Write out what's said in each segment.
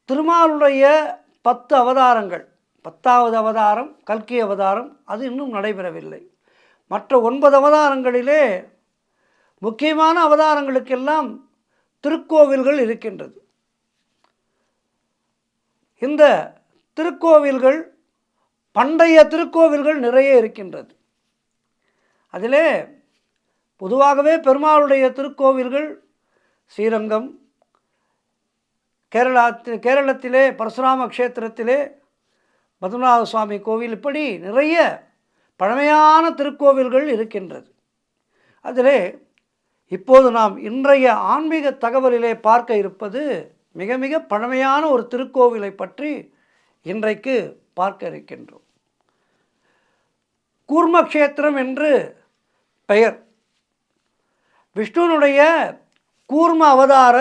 திருமாலுடைய 10 அவதாரங்கள், 10வது அவதாரம் கல்கி அவதாரம், அது இன்னும் நடைபெறவில்லை. மற்ற 9 அவதாரங்களிலே முக்கியமான அவதாரங்களுக்கெல்லாம் திருக்கோவில்கள் இருக்கின்றது. இந்த திருக்கோவில்கள் பண்டைய திருக்கோவில்கள் நிறைய இருக்கின்றது. அதிலே பொதுவாகவே பெருமாளுடைய திருக்கோவில்கள் ஸ்ரீரங்கம், கேரளத்திலே பரசுராம க்ஷேத்திரத்திலே பத்மநாப சுவாமி கோவில், இப்படி நிறைய பழமையான திருக்கோவில்கள் இருக்கின்றது. அதிலே இப்போது நாம் இன்றைய ஆன்மீக தகவலிலே பார்க்க இருப்பது மிக மிக பழமையான ஒரு திருக்கோவிலை பற்றி இன்றைக்கு பார்க்க இருக்கின்றோம். கூர்மக்ஷேத்திரம் என்று பெயர். விஷ்ணுனுடைய கூர்ம அவதார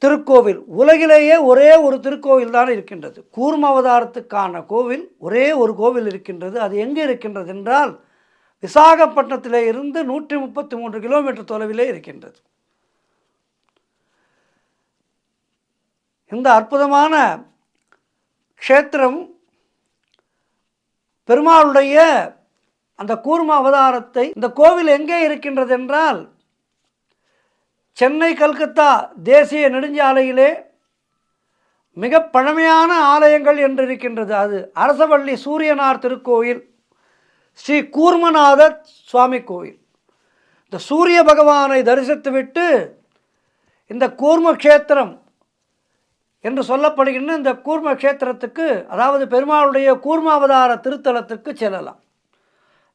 திருக்கோவில். உலகிலேயே ஒரே ஒரு திருக்கோவில் தான் இருக்கின்றது. கூர்ம அவதாரத்துக்கான கோவில் ஒரே ஒரு கோவில் இருக்கின்றது. அது எங்கே இருக்கின்றது என்றால் விசாகப்பட்டினத்திலே இருந்து 133 கிலோமீட்டர் தொலைவிலே இருக்கின்றது. இந்த அற்புதமான க்ஷேத்திரம் பெருமாளுடைய அந்த கூர்ம அவதாரத்தை, இந்த கோவில் எங்கே இருக்கின்றது என்றால் சென்னை கல்கத்தா தேசிய நெடுஞ்சாலையிலே மிக பழமையான ஆலயங்கள் என்று இருக்கின்றது. அது அரசவள்ளி சூரியனார் திருக்கோயில், ஸ்ரீ கூர்மநாத சுவாமி கோவில். இந்த சூரிய பகவானை தரிசித்துவிட்டு இந்த கூர்ம க்ஷேத்திரம் என்று சொல்லப்படுகின்ற இந்த கூர்ம க்ஷேத்திரத்துக்கு, அதாவது பெருமாளுடைய கூர்மாவதார திருத்தலத்துக்கு செல்லலாம்.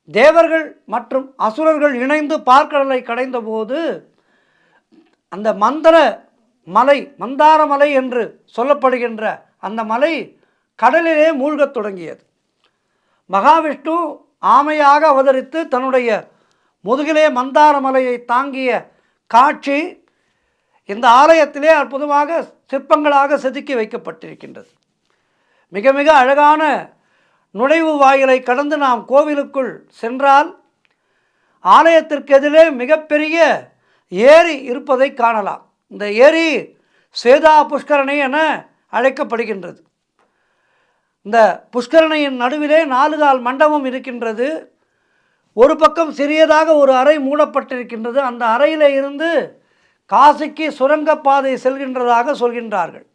தேவர்கள் மற்றும் அசுரர்கள் இணைந்து பார்க்கடலை கடைந்த போது அந்த மந்தார மலை என்று சொல்லப்படுகின்ற அந்த மலை கடலிலே மூழ்கத் தொடங்கியது. மகாவிஷ்ணு ஆமையாக அவதரித்து தன்னுடைய முதுகிலே மந்தார மலையை தாங்கிய காட்சி இந்த ஆலயத்திலே அற்புதமாக சிற்பங்களாக செதுக்கி வைக்கப்பட்டிருக்கின்றது. மிக மிக அழகான நுழைவு வாயிலை கடந்து நாம் கோவிலுக்குள் சென்றால் ஆலயத்திற்கு எதிரே மிகப்பெரிய ஏரி இருப்பதை காணலாம். இந்த ஏரி சேதா புஷ்கரணி என அழைக்கப்படுகின்றது. இந்த புஷ்கரணியின் நடுவிலே 4 கால் மண்டபம் இருக்கின்றது. ஒரு பக்கம் சிறியதாக ஒரு அறை மூடப்பட்டிருக்கின்றது. அந்த அறையிலே இருந்து காசிக்கு சுரங்கப்பாதை செல்கின்றதாக சொல்கின்றார்கள்.